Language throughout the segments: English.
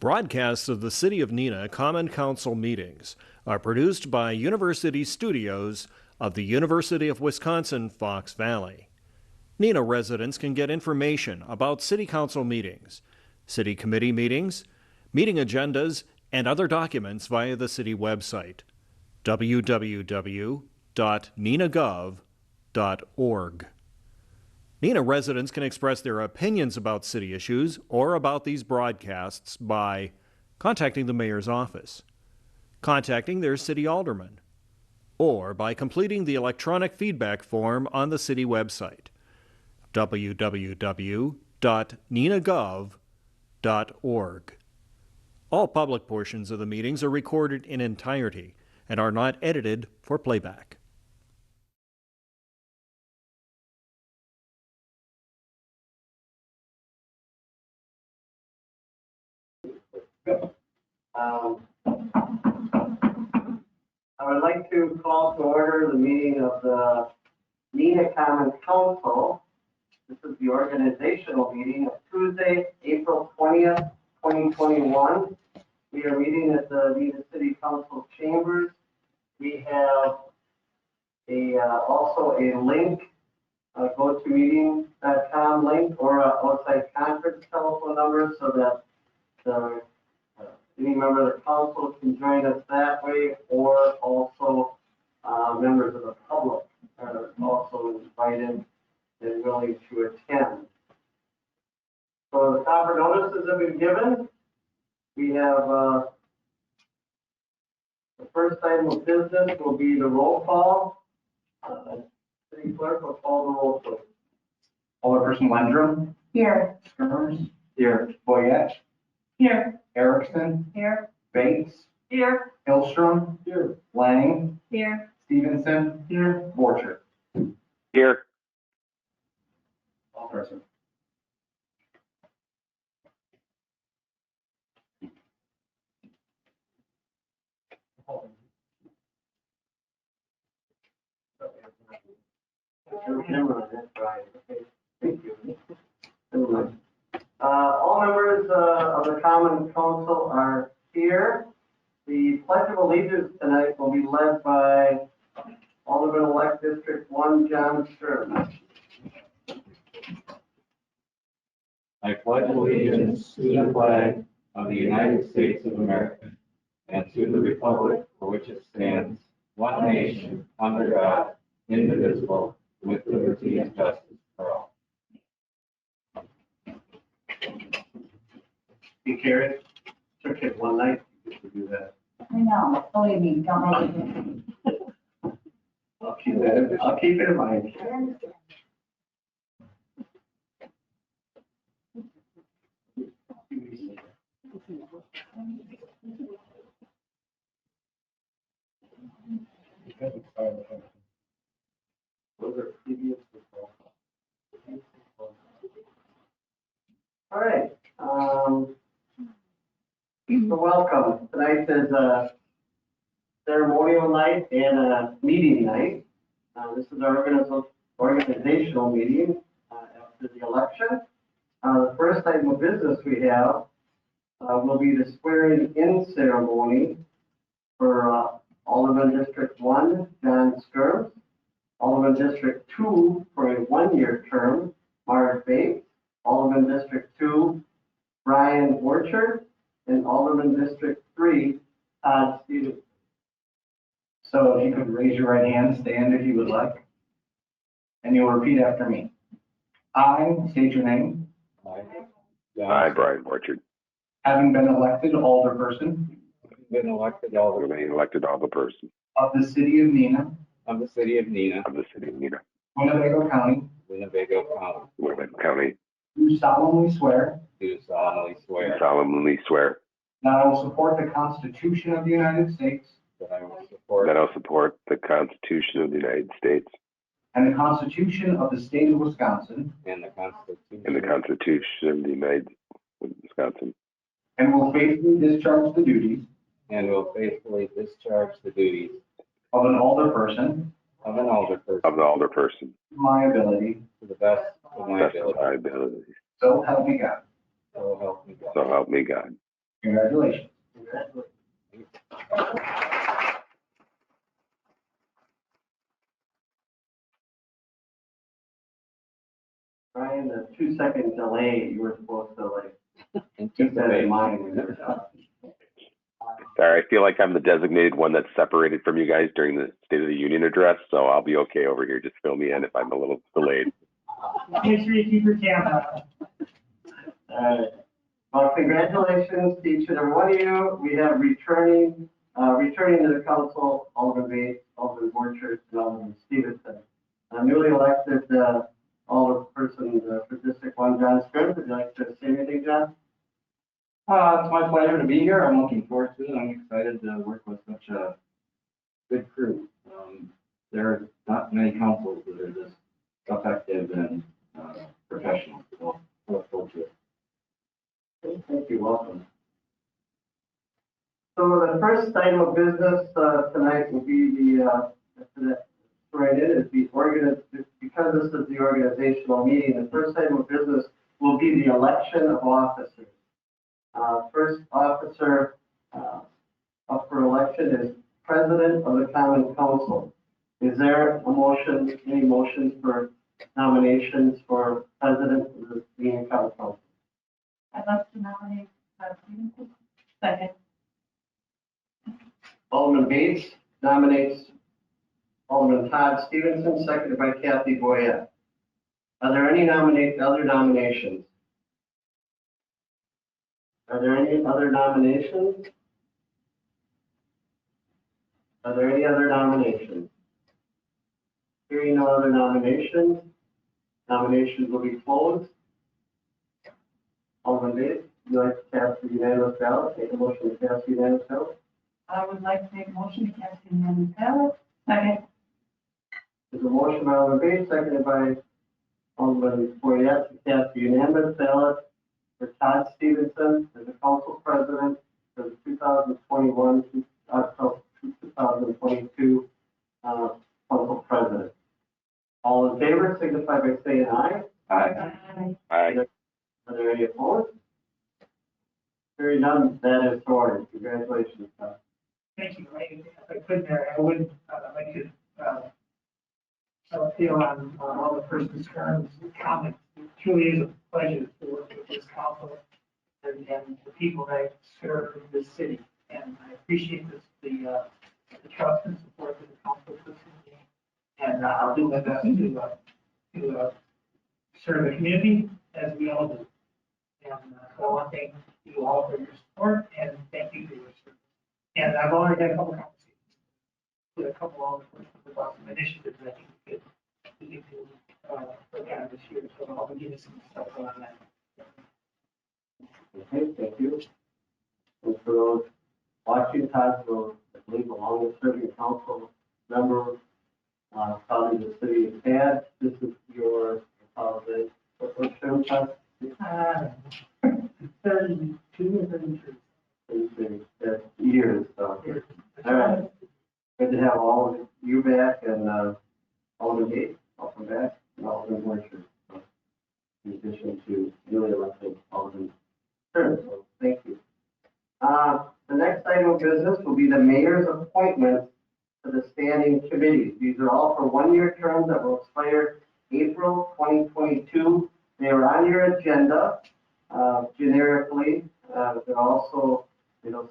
Broadcasts of the City of Neenah Common Council meetings are produced by University Studios of the University of Wisconsin-Fox Valley. Neenah residents can get information about City Council meetings, City Committee meetings, meeting agendas, and other documents via the City website, www.neenahgov.org. Neenah residents can express their opinions about city issues or about these broadcasts by contacting the mayor's office, contacting their city alderman, or by completing the electronic feedback form on the city website, www.neenahgov.org. All public portions of the meetings are recorded in entirety and are not edited for playback. I would like to call to order the meeting of the Neenah Common Council. This is the organizational meeting of Tuesday, April 20th, 2021. We are meeting at the Neenah City Council chambers. We have also a link, GoToMeeting.com link, or an outside conference telephone number so that any member of the council can join us that way, or also members of the public are also invited and willing to attend. So the proper notices have been given. We have the first item of business will be the roll call. City clerk will call the roll, please. Alderperson Lendrum. Here. Skirms. Here. Boyette. Here. Erickson. Here. Bates. Here. Hillstrom. Here. Lang. Here. Stevenson. Here. Borcher. Here. All present. Never mind, that's right. Okay, thank you. Never mind. All members of the Common Council are here. The Pledge of Allegiance tonight will be led by Alderman-elect District 1, John Stern. I pledge allegiance to the flag of the United States of America and to the republic for which it stands, one nation, under God, indivisible, with liberty and justice for all. You carry it? Took it one night to do that. I know, believe me, don't make it. I'll keep it in mind. Those are previous. All right. So welcome. Tonight is a ceremonial night and a meeting night. This is our organizational meeting after the election. The first item of business we have will be the swearing-in ceremony for Alderman District 1, John Skirms, Alderman District 2 for a one-year term, Mark Bates, Alderman District 2, Brian Orchard, and Alderman District 3, Todd Stevens. So if you could raise your right hand, stand if you would like, and you'll repeat after me. I state your name. I, Brian Orchard, Having been elected alderperson Been elected remain elected alderperson of the city of Neenah, of the city of Neenah, of the city of Neenah, Winnebago County, Winnebago County, Winnebago County, do solemnly swear do solemnly swear solemnly swear that I will support the Constitution of the United States that I will support that I'll support the Constitution of the United States and the Constitution of the state of Wisconsin, and the Constitution and the Constitution of the United Wisconsin, and will faithfully discharge the duties and will faithfully discharge the duties of an alderperson of an alderperson of the alderperson to my ability, to the best of my best of ability. my abilities. so help me God. So help me God. So help me God. Congratulations. Congratulations. Brian, the 2-second delay, you were supposed to keep that in mind when you were talking. Sorry, I feel like I'm the designated one that's separated from you guys during the State of the Union address, so I'll be okay over here. Just fill me in if I'm a little delayed. Make sure you keep your camera on. Well, congratulations to each and every one of you. We have returning to the council, Alderman Bates, Alderman Borchert, and Alderman Stevenson. Newly elected Alderperson for District 1, John Scrimp. Would you like to say anything, John? It's my pleasure to be here. I'm looking forward to it. I'm excited to work with such a good crew. There are not many councils that are this effective and professional. So I look forward to it. Thank you. Welcome. So the first item of business tonight will be because this is the organizational meeting, the first item of business will be the election of officers. First officer up for election is President of the Common Council. Is there a motion, any motions for nominations for President of the Common Council? I'd like to nominate Stevenson. Second. Alderman Bates nominates Alderman Todd Stevenson, seconded by Kathy Boyette. Are there any other nominations? Are there any other nominations? Are there any other nominations? Hearing no other nominations, nominations will be closed. Alderman Bates, would you like to cast a unanimous ballot? Make a motion to cast a unanimous ballot. I would like to make a motion to cast a unanimous ballot. Second. There's a motion by Alderman Bates, seconded by Alderman Boyette to cast a unanimous ballot for Todd Stevenson as the council president for the 2021 to 2022 council president. All in favor, signify by saying aye. Aye. Aye. Are there any opposed? Hearing none, that is ordered. Congratulations, Todd. Thank you. If I could, Mayor, I would like to feel on all the person's terms and comments. It truly is a pleasure to work with this council and the people that serve in this city. And I appreciate the trust and support that the council puts in me. And I'll do my best to serve the community as we all do. And so I want to thank you all for your support and thank you for your service. And I've already had a couple conversations with a couple of other persons about some initiatives I think we could work on this year. So I'll be getting some stuff on that. Okay, thank you. And for those watching, Todd will, I believe, along with serving council member, probably the city of Tad. This is your, apologize, what term, Todd? 32 or 33. That's years, so. All right. Good to have all of you back and Alderman Bates, welcome back, and Alderman Borchert. So, in addition to newly elected Alderman Stern, so thank you. The next item of business will be the mayor's appointments to the standing committees. These are all for one-year terms that will expire April 2022. They are on your agenda generically. They're also,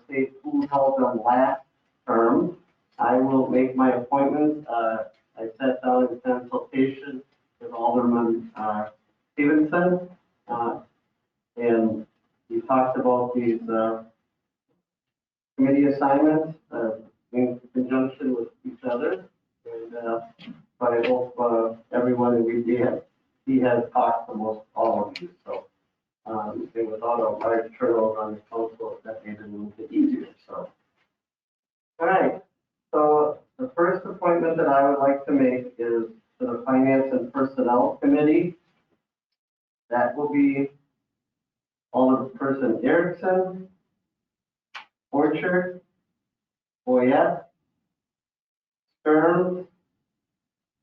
state who held them last term. I will make my appointments. I sat down in consultation with Alderman Stevenson, and we talked about these committee assignments in conjunction with each other. And but I hope everyone that he has talked to most all of you. So and without a large turnover on the council, that made it a little bit easier. So, all right. So the first appointment that I would like to make is to the Finance and Personnel Committee. That will be Alderperson Erickson, Borchert, Boyette, Stearns,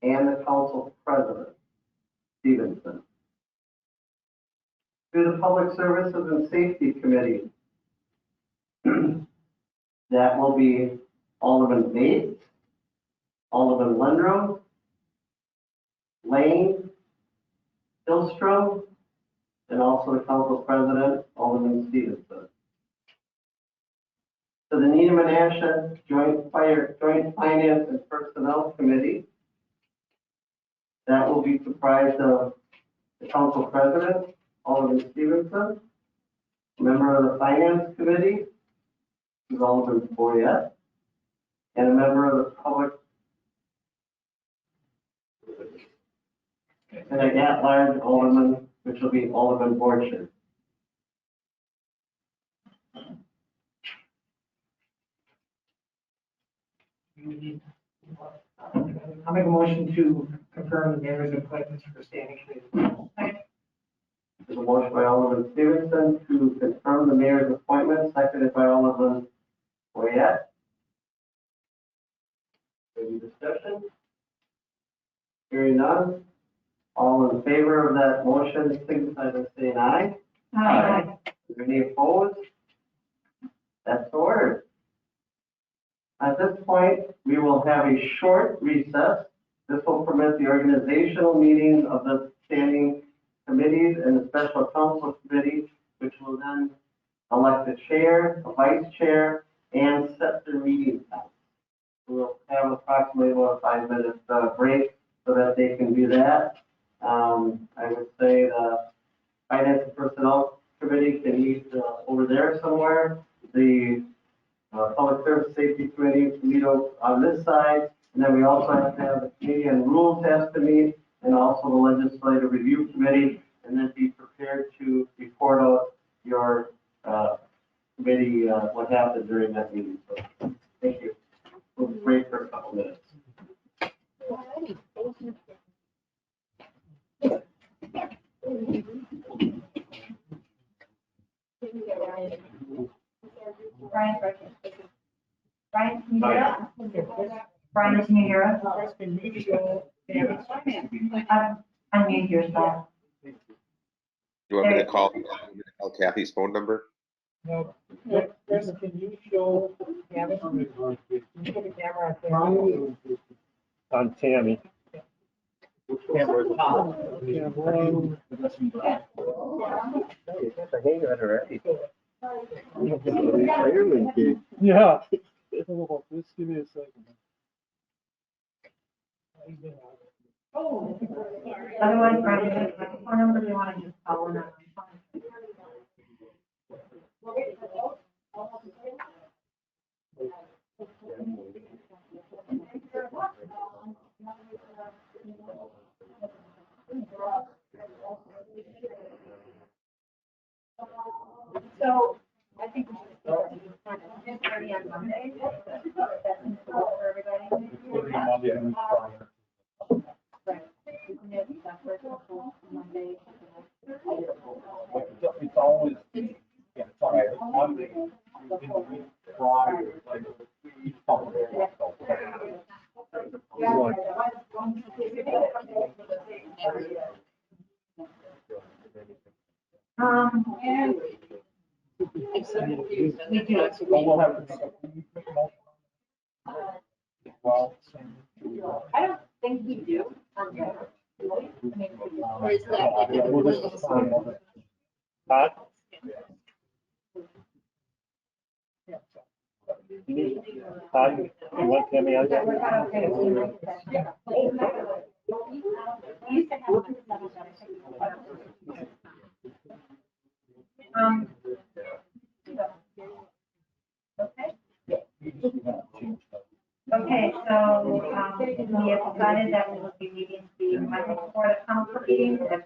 and the council president, Stevenson. To the Public Services and Safety Committee, That will be Alderman Bates, Alderman Lindrum, Lane, Hillstrom, and also the council president, Alderman Stevenson. To the Neenah Menasha Joint Finance and Personnel Committee, that will be comprised of the council president, Alderman Stevenson, member of the finance committee, who's Alderman Boyette, and a member of the public, and an at-large alderman, which will be Alderman Borchardt. I'll make a motion to confirm the mayor's appointments for standing committee. There's a motion by Alderman Stevenson to confirm the mayor's appointment, seconded by Alderman Boyette. Any discussion? Hearing none. All in favor of that motion, signify by saying aye. Aye. Is there any opposed? That's ordered. At this point, we will have a short recess. This will permit the organizational meetings of the standing committees and the special council committee, which will then elect a chair, a vice chair, and set their meeting time. We'll have approximately about a 5-minute break so that they can do that. I would say the finance and personnel committee can meet over there somewhere. The public service safety committee can meet on this side. And then we also have to have the committee on rules has to meet, and also the legislative review committee, and then be prepared to report out your committee what happened during that meeting. So, thank you. We'll break for a couple minutes. Brian, Brian, can you hear us? Brian, can you hear us? Unmute yourself. You want me to call Kathy's phone number? No, Chris, can you show Tammy? Can you put the camera on Tammy? On Tammy. Camera is on. Yeah. Just give me a second. Otherwise, Brian, phone number, you want to just call in on. So I think we should start on Monday. That's for everybody. Right. Monday. It's always, yeah, it's all right. Monday, Friday, like, each We do. we'll have. Well, I don't think we do. Or is Huh? You want Tammy on? Okay. Okay, so, we have decided that we will be meeting right before the council meeting at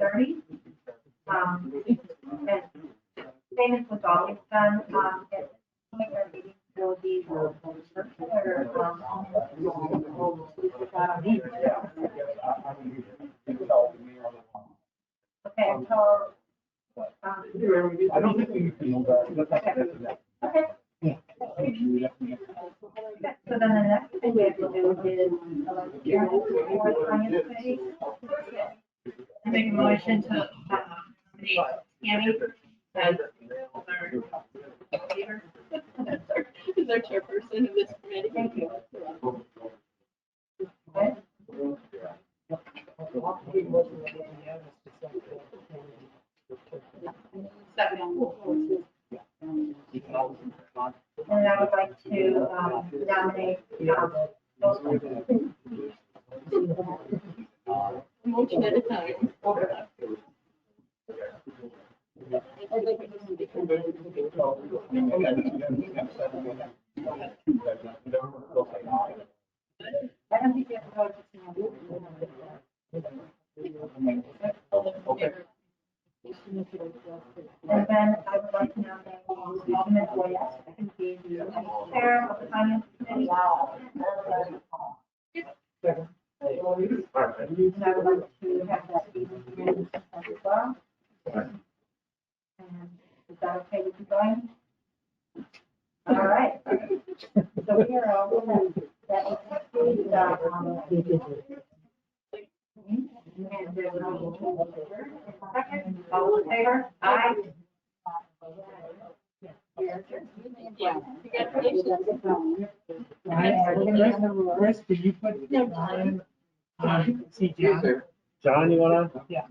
6:30. And same as was always done, at this point, our meeting will be virtual or, okay, so, I don't think we can. okay. So then the next thing we have to do is elect chairman for the finance committee. I make a motion to, nominate Tammy as our leader. as our chairperson of this committee. Thank you. And I would like to nominate Motion at a time. I don't think you have to vote. And then I would like to nominate Alderman Boyes to be the chair of the finance committee. And I would like to have that be as well. And is that okay with you, Brian? All right. So we are all set. That will conclude and there's no second. All in favor? Aye. Chris, did you put John on? See John? John, you want to? Yeah.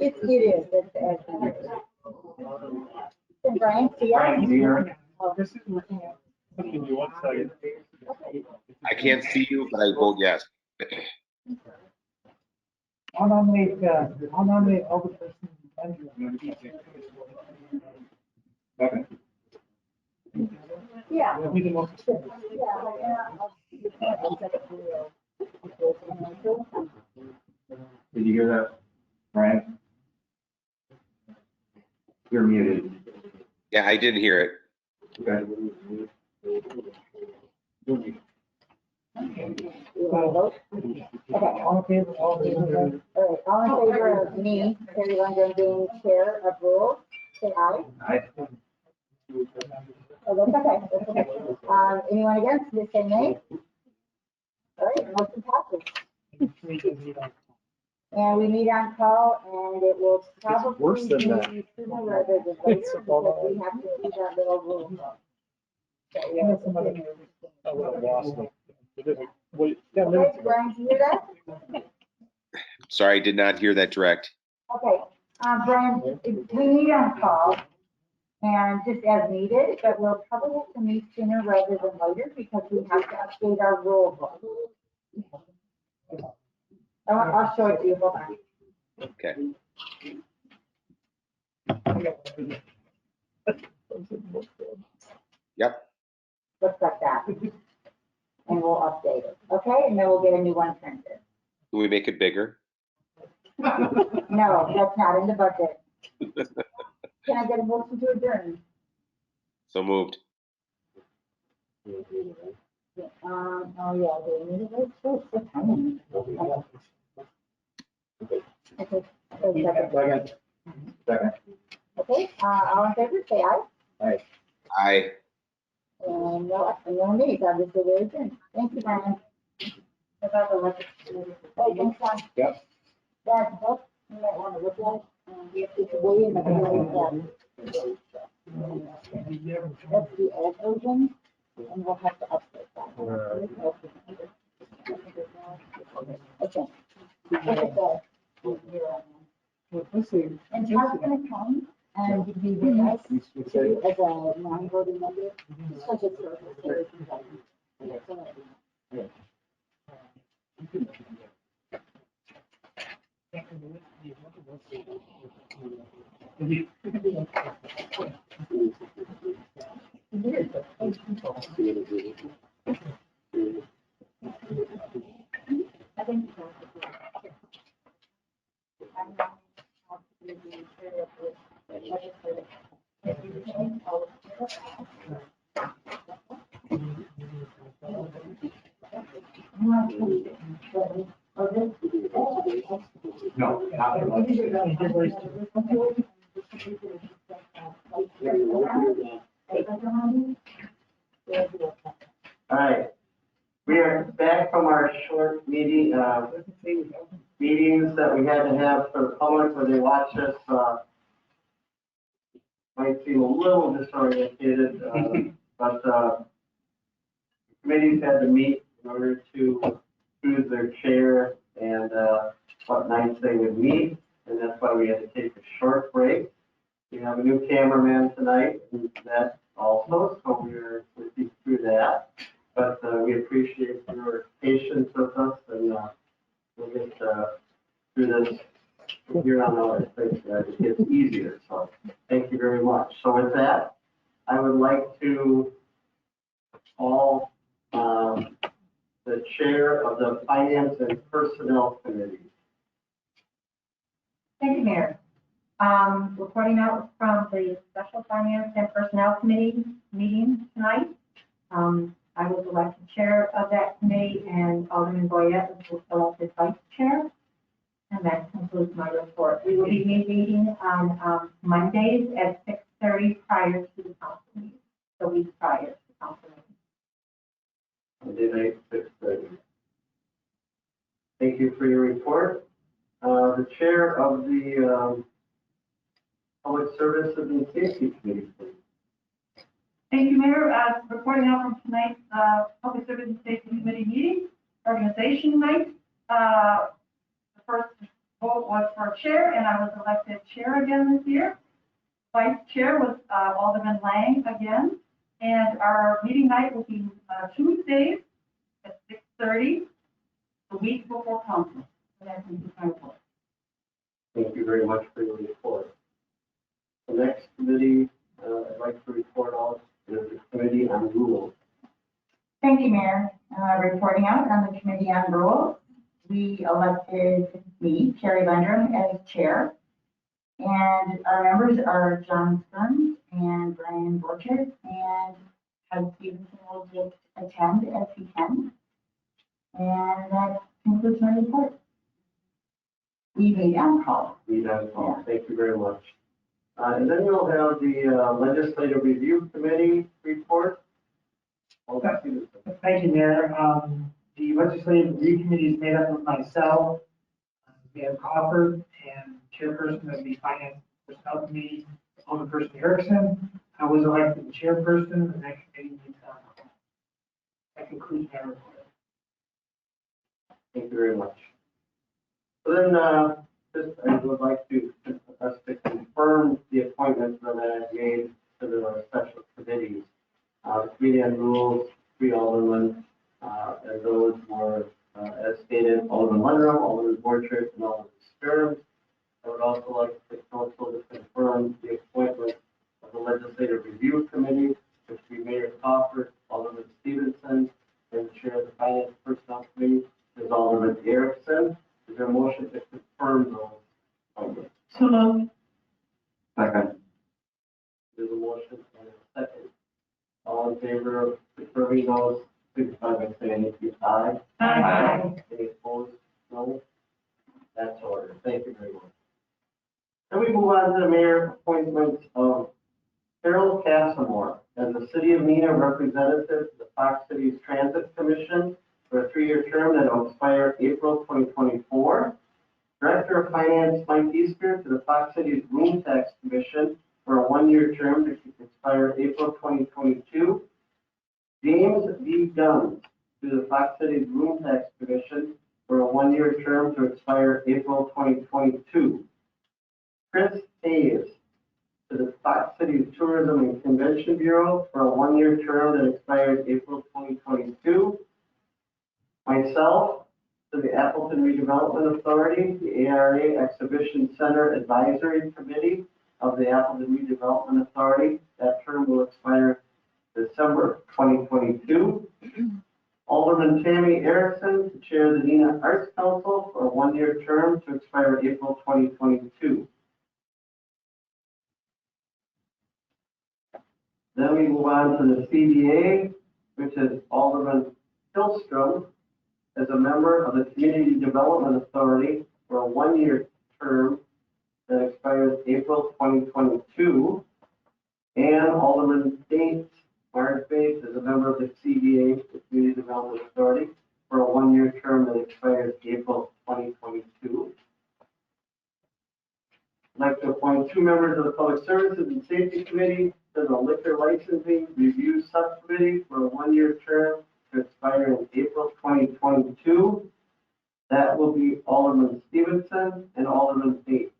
It is. And Brian, see ya. Brian, here. This is looking at. Give me 1 second. I can't see you, but I vote yes. I'll nominate Alderperson Benjamin. Okay. Yeah. We can look. Did you hear that, Brian? You're muted. Yeah, I didn't hear it. Okay. Okay. All in favor, all in favor. All right, all in favor of me, Terry London, being chair of rules, say aye. Aye. Oh, that's okay. Anyone against, just say nay. All right, motion passes. And we meet on call, and it will probably worse than be that. sooner rather than later, because we have to do that little rule. So, yeah. I would have lost them. Wait, yeah, Okay, Brian, do you hear that? Sorry, I did not hear that direct. Okay, Brian, we meet on call and just as needed, but we'll probably have to meet sooner rather than later because we have to update our rule book. I'll show it to you, hold on. Okay. Yep. Looks like that. And we'll update it, okay? And then we'll get a new one printed. Can we make it bigger? No, that's not in the budget. Can I get a motion to adjourn? So moved. Oh, yeah, the minute is so tiny. Okay, so second. Second. Okay, all in favor, say aye. Aye. Aye. And no nays, obviously, we're adjourned. Thank you, Brian. About the legislative. Oh, thanks, John. Yep. That book, you might want to look at, it's way in the beginning. That's the old version, and we'll have to update that. Okay. Look at that. And John's gonna come and be with us too as a non-voting member, such as service. I think. No, not at all right. We are back from our short meetings that we had to have for the public where they watch us might seem a little disoriented, but committees had to meet in order to choose their chair and what nights they would meet, and that's why we had to take a short break. We have a new cameraman tonight, and that also, so we're working through that. But we appreciate your patience with us, and we'll get through this from here on out. I think it gets easier, so thank you very much. So with that, I would like to call the chair of the Finance and Personnel Committee. Thank you, Mayor. Reporting out from the Special Finance and Personnel Committee meeting tonight. I was elected chair of that committee, and Alderman Boyette was elected vice chair. And that concludes my report. We will be meeting on Mondays at 6:30 prior to the council meeting, the week prior to the council meeting. Monday night, 6:30. Thank you for your report. The chair of the Public Services and Safety Committee, please. Thank you, Mayor. Reporting out from tonight's Public Service and Safety Committee meeting, organization night. The first vote was for chair, and I was elected chair again this year. Vice chair was Alderman Lang again. And our meeting night will be Tuesdays at 6:30, the week before council. And that concludes my report. Thank you very much for your report. The next committee I'd like to report on is the Committee on Rules. Thank you, Mayor. Reporting out on the Committee on Rules. We elected me, Carrie Lendrum, as chair. And our members are John Stearns and Brian Borchert, and Ted Stevenson will just attend as he can. And that concludes my report. We meet on call. Meet on call. Thank you very much. And then we'll have the Legislative Review Committee report. Thank you, Mayor. The Legislative Review Committee is made up of myself, Mayor Crawford, and chairperson of the Finance and Personnel Committee, Alderperson Erickson. I was elected the chairperson, and that committee meets on call. That concludes my report. Thank you very much. So then, I would like us to confirm the appointments that I've made to the special committees. The Committee on Rules, 3 aldermen, and those were, as stated, Alderman Lundrum, Alderman Borchert, and Alderman Stearns. I would also like the council to confirm the appointment of the Legislative Review Committee, which would be Mayor Crawford, Alderman Stevenson, and the Chair of the Finance and Personnel Committee is Alderman Erickson. Is there a motion to confirm those appointments? So moved. Second. There's a motion and a second. All in favor of confirming those, signify by saying aye. Aye. Any opposed? No. That's ordered. Thank you very much. Then we move on to the mayor appointments of Carol Castlemore as the City of Neenah representative to the Fox Cities Transit Commission for a 3-year term that will expire April 2024. Director of Finance Mike Easter to the Fox Cities Room Tax Commission for a 1-year term to expire April 2022. James V. Guns to the Fox Cities Room Tax Commission for a 1-year term to expire April 2022. Chris Hayes to the Fox Cities Tourism and Convention Bureau for a 1-year term that expires April 2022. Myself to the Appleton Redevelopment Authority, the ARA Exhibition Center Advisory Committee of the Appleton Redevelopment Authority. That term will expire December 2022. Alderman Tammy Erickson to chair the Neenah Arts Council for a 1-year term to expire April 2022. Then we move on to the CDA, which is Alderman Hillstrom as a member of the Community Development Authority for a 1-year term that expires April 2022. And Alderman Bates, Mark Bates, as a member of the CDA, the Community Development Authority, for a 1-year term that expires April 2022. I'd like to appoint 2 members of the Public Services and Safety Committee to the Liquor Licensing Review Subcommittee for a 1-year term to expire in April 2022. That will be Alderman Stevenson and Alderman Bates.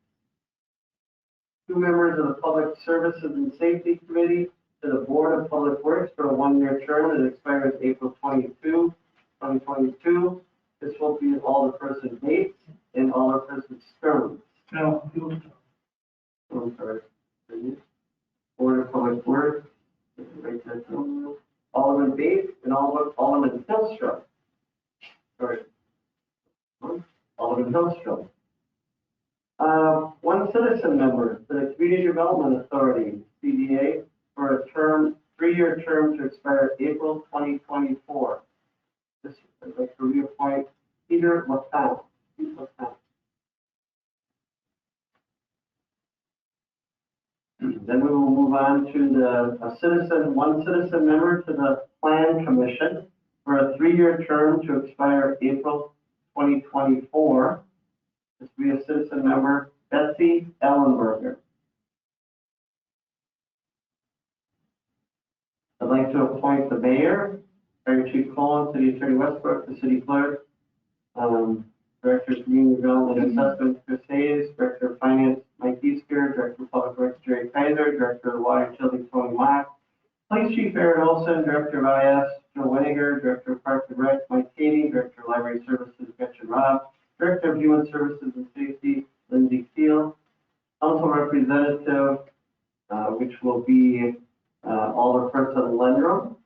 2 members of the Public Services and Safety Committee to the Board of Public Works for a 1-year term that expires April 2022. This will be Alderperson Bates and Alderperson Stearns. No, I'm sorry. Board of Public Works, Alderman Bates and Alderman Hillstrom. Sorry. Alderman Hillstrom. 1 citizen member to the Community Development Authority, CDA, for a term, 3-year term to expire April 2024. This is like to reappoint Peter LaFont. Then we will move on to one citizen member to the Plan Commission for a 3-year term to expire April 2024. This will be a citizen member, Betsy Ellenberger. I'd like to appoint the mayor, Fire Chief Cullen, City Attorney Westbrook, the city clerk, Director of Community Development and Assessment, Chris Hayes, Director of Finance, Mike Easker, Director of Public Works, Jerry Kaiser, Director of Water Utility, Tony Mock, Police Chief Aaron Olson, Director of IS, Joe Winiger, Director of Parks and Rec, Mike Cady, Director of Library Services, Gretchen Robb, Director of Human Services and Safety, Lindsay Keel, Council Representative, which will be Alderperson Lendrum,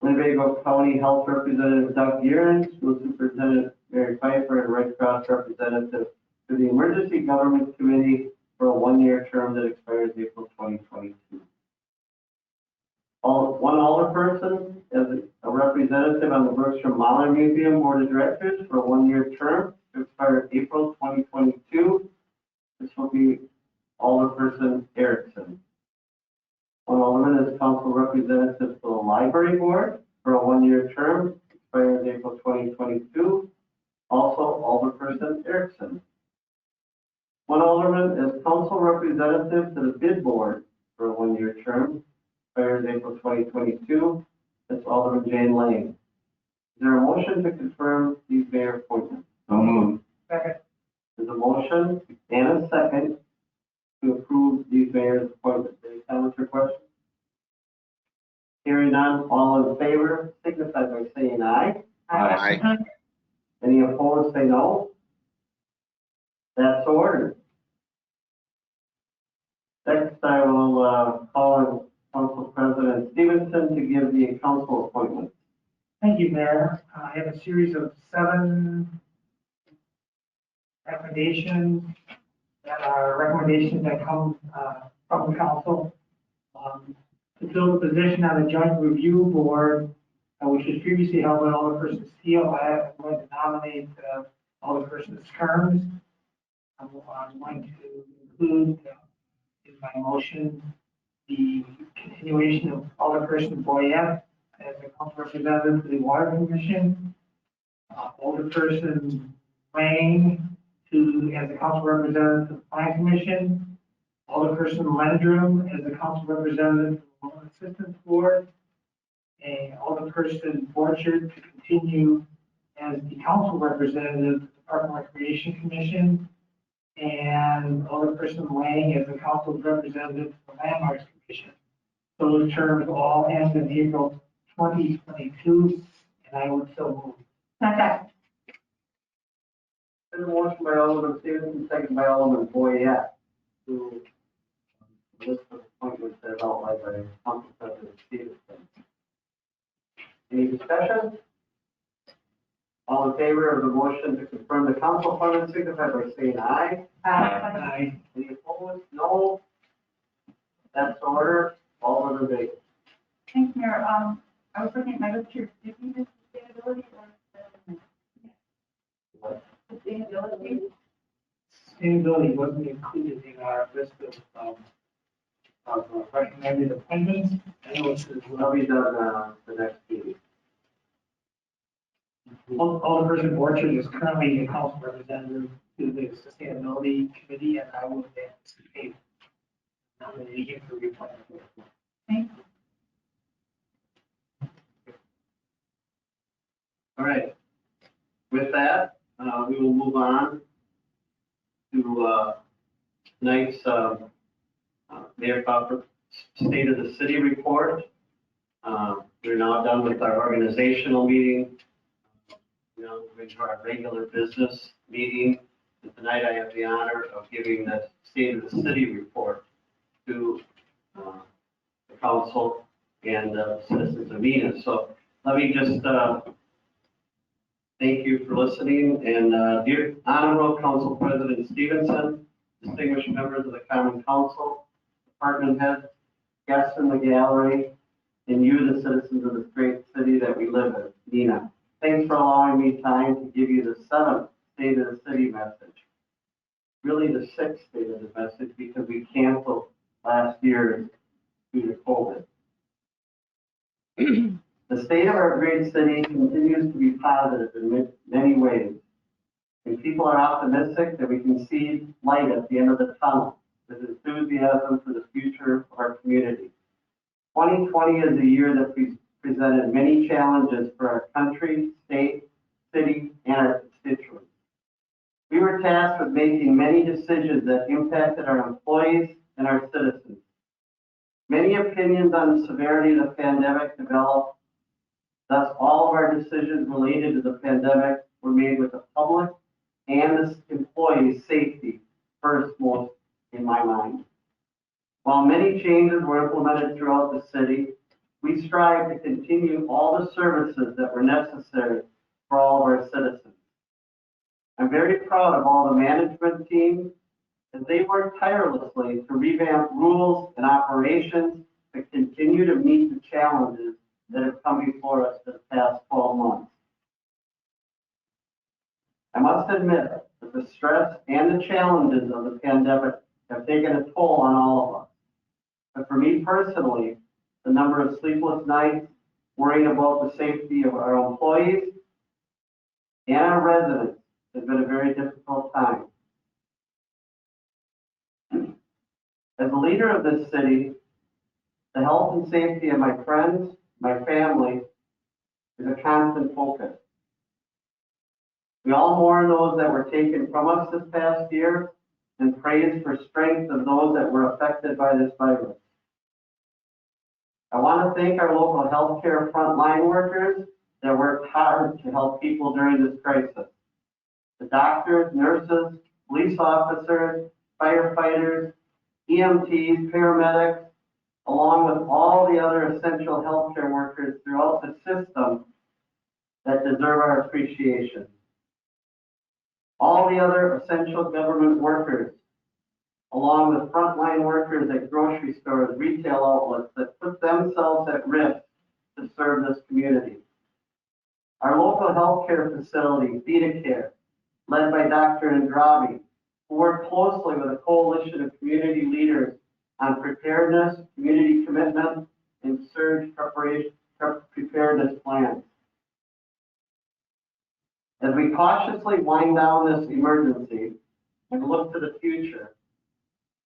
Winnebago County Health Representative Doug Gearens, School Superintendent Mary Pfeiffer, and Red Cross Representative to the Emergency Government Committee for a 1-year term that expires April 2022. One alderperson as a representative on the Bergstrom Mahler Museum Board of Directors for a 1-year term to expire April 2022. This will be Alderperson Erickson. One alderman is council representative to the Library Board for a 1-year term, expires April 2022. Also, Alderperson Erickson. One alderman is council representative to the Bid Board for a 1-year term, expires April 2022. That's Alderman Jane Lane. Is there a motion to confirm these mayor appointments? So moved. second, There's a motion and a second to approve these mayor's appointments. Any comments or questions? Hearing none, all in favor, signify by saying aye. Aye. Any opposed, say no. That's ordered. Next, I will call on Council President Stevenson to give the council appointments. thank you, Mayor. I have a series of 7 recommendations that are recommendations that come from the council. To fill the position on the Joint Review Board, which was previously held by Alderperson Steele, I am going to nominate Alderperson Stearns. I'm going to include in my motion the continuation of Alderperson Boyette as a council representative to the Water Commission, Alderperson Wang as a council representative to the Planning Commission, Alderperson Lendrum as a council representative to the Loan Assistance Board, and Alderperson Borchard to continue as the council representative to the Park and Recreation Commission, and Alderperson Wang as the council representative to the Landmarks Commission. Those terms all end in April 2022, and I would so move. Second. There's a motion by Alderman Stevenson, second by Alderman Boyette to list of appointments as outlined by Council President Stevenson. Any discussion? All in favor of the motion to confirm the council appointment, signify by saying aye. Aye. Any opposed? No. That's the order. Alderman Bates. Thanks, Mayor. I was looking at my list here. Did you do sustainability or What? sustainability? Sustainability wasn't included in our list of recommended appointments. I know it's That'll be done the next meeting. Alderperson Borchard is currently a council representative to the Sustainability Committee, and I would anticipate nominating him for reappointment. Thank you. All right. With that, we will move on to tonight's Mayor Crawford State of the City report. We're now done with our organizational meeting. Now moving to our regular business meeting. And tonight I have the honor of giving the State of the City report to the council and citizens of Neenah. So let me just thank you for listening. And dear Honorable Council President Stevenson, distinguished members of the Common Council, department heads, guests in the gallery, and you, the citizens of this great city that we live in, Neenah. Thanks for allowing me time to give you the 7th State of the City message. Really the 6th State of the message because we canceled last year due to COVID. The state of our great city continues to be positive in many ways. And people are optimistic that we can see light at the end of the tunnel with enthusiasm for the future of our community. 2020 is a year that presented many challenges for our country, state, city, and our constituents. We were tasked with making many decisions that impacted our employees and our citizens. Many opinions on the severity of the pandemic developed. Thus, all of our decisions related to the pandemic were made with the public and the employees' safety first most in my mind. While many changes were implemented throughout the city, we strive to continue all the services that were necessary for all of our citizens. I'm very proud of all the management team as they worked tirelessly to revamp rules and operations to continue to meet the challenges that have come before us the past 12 months. I must admit that the stress and the challenges of the pandemic have taken a toll on all of us. But for me personally, the number of sleepless nights, worrying about the safety of our employees and our residents has been a very difficult time. As a leader of this city, the health and safety of my friends, my family, is a constant focus. We all mourn those that were taken from us this past year and praise for strength of those that were affected by this virus. I want to thank our local healthcare frontline workers that worked hard to help people during this crisis. The doctors, nurses, police officers, firefighters, EMTs, paramedics, along with all the other essential healthcare workers throughout the system that deserve our appreciation. All the other essential government workers, along with frontline workers at grocery stores, retail outlets that put themselves at risk to serve this community. Our local healthcare facility, VitaCare, led by Dr. Andrabi, who worked closely with a coalition of community leaders on preparedness, community commitment, and surge preparedness plans. As we cautiously wind down this emergency and look to the future,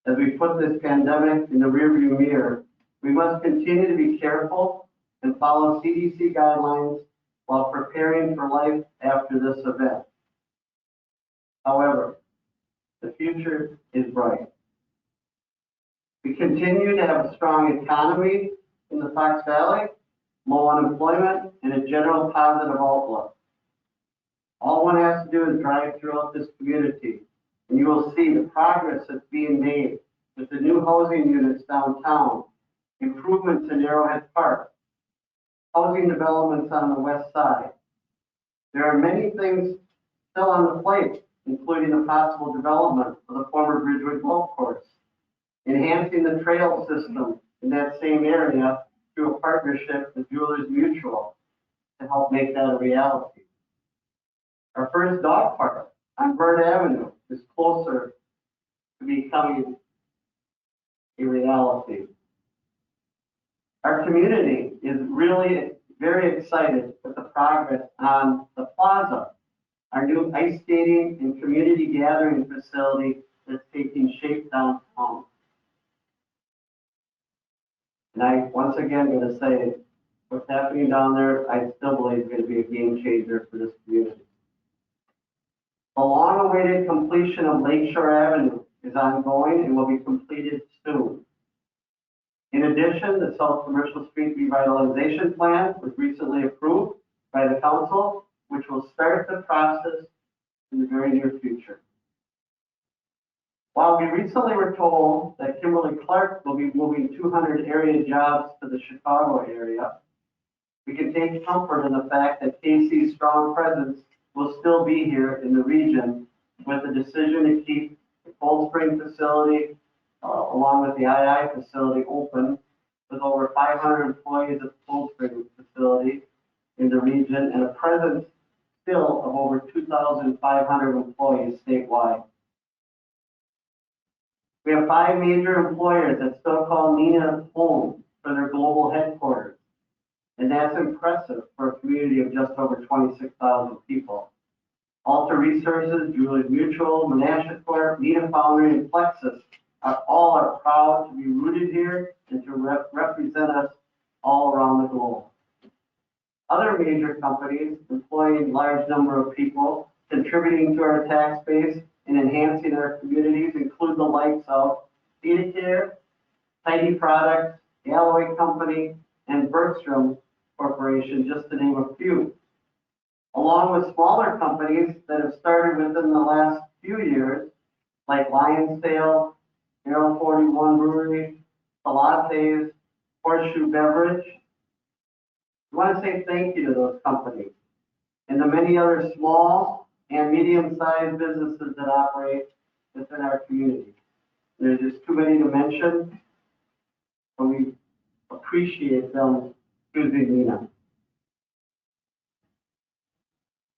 as we put this pandemic in the rearview mirror, we must continue to be careful and follow CDC guidelines while preparing for life after this event. However, the future is bright. We continue to have a strong economy in the Fox Valley, low unemployment, and a general positive outlook. All one has to do is drive throughout this community, and you will see the progress that's being made with the new housing units downtown, improvements in Arrowhead Park, housing developments on the west side. There are many things still on the plate, including the possible development of the former Bridgewood Golf Course, enhancing the trail system in that same area through a partnership with Jewelers Mutual to help make that a reality. Our first dog park on Bird Avenue is closer to becoming a reality. Our community is really very excited with the progress on the plaza our new ice skating and community gathering facility that's taking shape downtown. And I, once again, going to say, what's happening down there, I still believe is going to be a game changer for this community. The long-awaited completion of Lakeshore Avenue is ongoing and will be completed soon. In addition, the South Commercial Street Revitalization Plan was recently approved by the council, which will start the process in the very near future. While we recently were told that Kimberly Clark will be moving 200 area jobs to the Chicago area, we can take comfort in the fact that KC's strong presence will still be here in the region with the decision to keep the Cold Spring facility along with the II facility open with over 500 employees at the Cold Spring facility in the region and a presence still of over 2,500 employees statewide. We have 5 major employers that still call Neenah home for their global headquarters. And that's impressive for a community of just over 26,000 people. Alta Resources, Julius Mutual, Menasha Corp, Neenah Foundry, and Plexus all are proud to be rooted here and to represent us all around the globe. Other major companies employing large number of people, contributing to our tax base and enhancing our communities include the likes of Medicare, Tidy Products, Galloway Company, and Bergstrom Corporation, just to name a few. Along with smaller companies that have started within the last few years, like Lionsdale, Arrow 41 Brewery, Pilates, Horseshoe Beverage. We want to say thank you to those companies and the many other small and medium-sized businesses that operate within our community. There's just too many to mention, but we appreciate them choosing Neenah.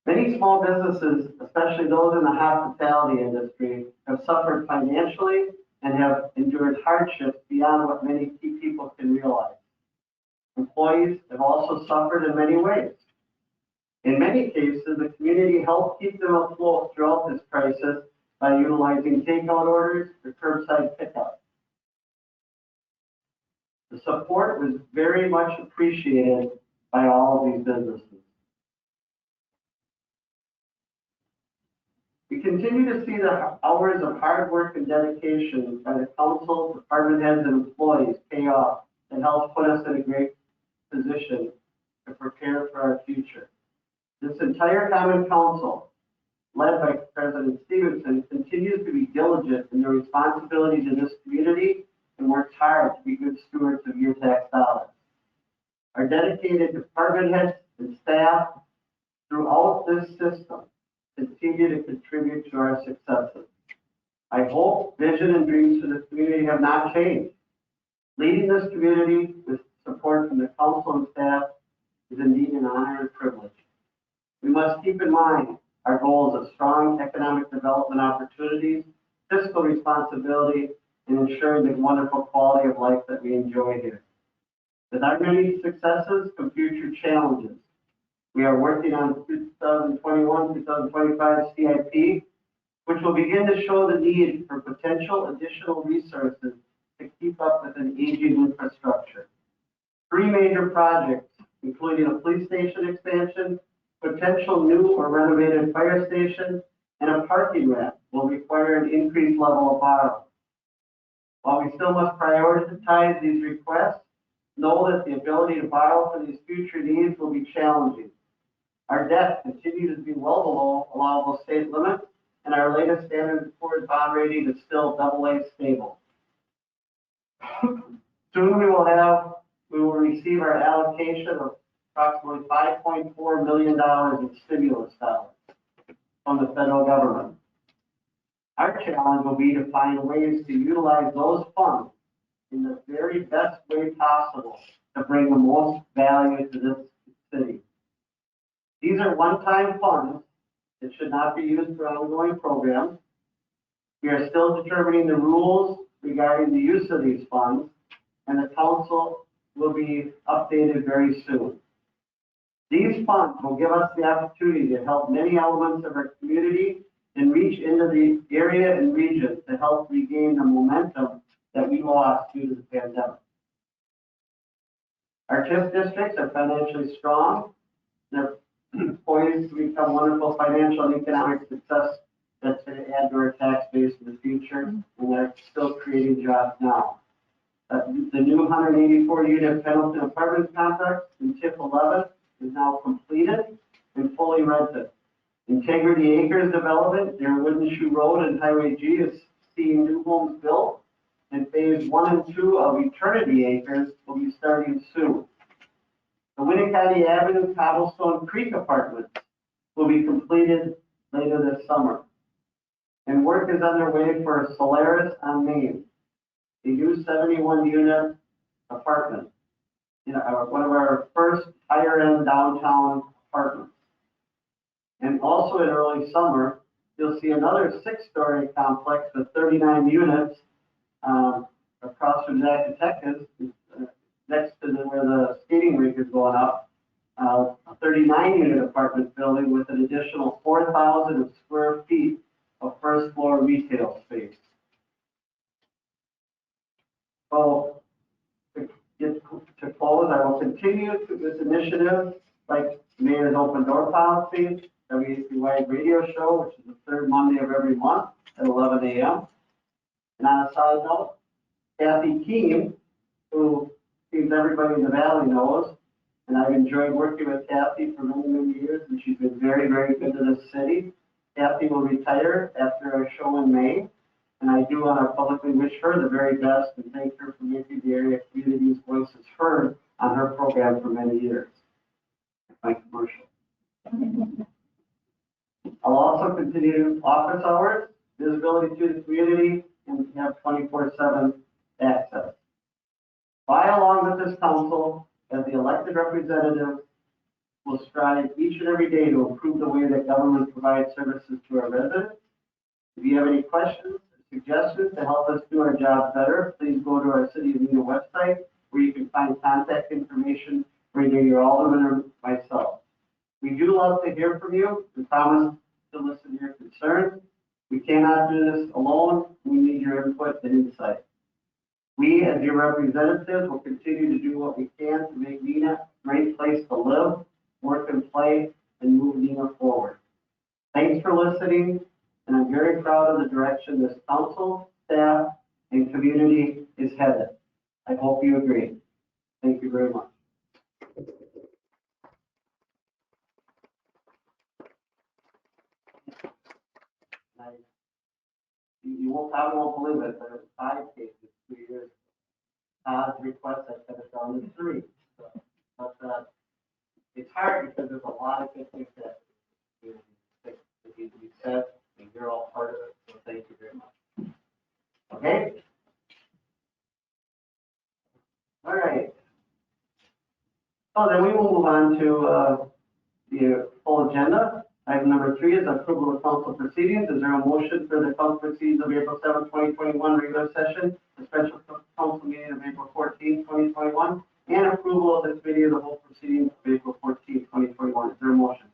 Many small businesses, especially those in the hospitality industry, have suffered financially and have endured hardships beyond what many key people can realize. Employees have also suffered in many ways. In many cases, the community helped keep them afloat throughout this crisis by utilizing takeout orders or curbside pickup. The support was very much appreciated by all of these businesses. We continue to see the hours of hard work and dedication by the council, department heads, and employees pay off and helps put us in a great position to prepare for our future. This entire Common Council, led by President Stevenson, continues to be diligent in their responsibility to this community and works hard to be good stewards of your tax dollars. Our dedicated department heads and staff throughout this system continue to contribute to our successes. I hope vision and dreams for the community have not changed. Leading this community with support from the council and staff is indeed an honor and privilege. We must keep in mind our goals of strong economic development opportunities, fiscal responsibility, and ensuring the wonderful quality of life that we enjoy here. With our many successes come future challenges. We are working on 2021-2025 CIP, which will begin to show the need for potential additional resources to keep up with an aging infrastructure. 3 major projects, including a police station expansion, potential new or renovated fire station, and a parking ramp will require an increased level of borrowing. While we still must prioritize these requests, know that the ability to borrow for these future needs will be challenging. Our debt continues to be well below allowable state limits, and our latest Standard & Poor's bond rating is still AA stable. Soon we will receive our allocation of approximately $5.4 million in stimulus dollars from the federal government. Our challenge will be to find ways to utilize those funds in the very best way possible to bring the most value to this city. These are one-time funds that should not be used for ongoing programs. We are still determining the rules regarding the use of these funds, and the council will be updated very soon. These funds will give us the opportunity to help many elements of our community and reach into the area and region to help regain the momentum that we lost due to the pandemic. Our TIF districts are financially strong. They're poised to become wonderful financial and economic success that's going to add to our tax base in the future, and they're still creating jobs now. The new 184-unit Pendleton Apartments complex in TIF 11 is now completed and fully rented. Integrity Acres development near Wooden Shoe Road and Highway G is seeing new homes built, and phase 1 and 2 of Eternity Acres will be starting soon. The Winnicott Avenue Cobblestone Creek Apartments will be completed later this summer. And work is underway for Solaris on Main, a new 71-unit apartment, one of our first higher-end downtown apartments. And also in early summer, you'll see another 6-story complex with 39 units across from Zacatecas, next to where the skating rink is going up, a 39-unit apartment building with an additional 4,000 square feet of first-floor retail space. So to close, I will continue this initiative like Mayor's Open Door Policy, WACY radio show, which is the third Monday of every month at 11 a.m. And on a side note, Kathy Keene, who seems everybody in the valley knows, and I've enjoyed working with Kathy for many, many years, and she's been very, very good to this city. Kathy will retire after our show in May, and I do want to publicly wish her the very best and thank her for making the area community's voices heard on her program for many years. My commercial. I'll also continue office hours, visibility to the community, and have 24/7 access. I, along with this council, as the elected representative, will strive each and every day to improve the way that government provides services to our residents. If you have any questions or suggestions to help us do our job better, please go to our City of Neenah website where you can find contact information for either your alderman or myself. We do love to hear from you. We promise to listen to your concerns. We cannot do this alone. We need your input and insight. We, as your representatives, will continue to do what we can to make Neenah a great place to live, work, and play, and move Neenah forward. Thanks for listening, and I'm very proud of the direction this council, staff, and community is headed. I hope you agree. Thank you very much. Probably won't believe it, but it was 5 cases 2 years. Todd's request, I cut it down to 3. So, but it's hard because there's a lot of good things that need to be said, and you're all part of it. So thank you very much. Okay. All right. So then we will move on to the full agenda. Item number 3 is approval of council proceedings. Is there a motion for the council proceedings of April 7, 2021 regular session, the special council meeting of April 14, 2021, and approval of the committee of the whole proceedings of April 14, 2021? Is there a motion?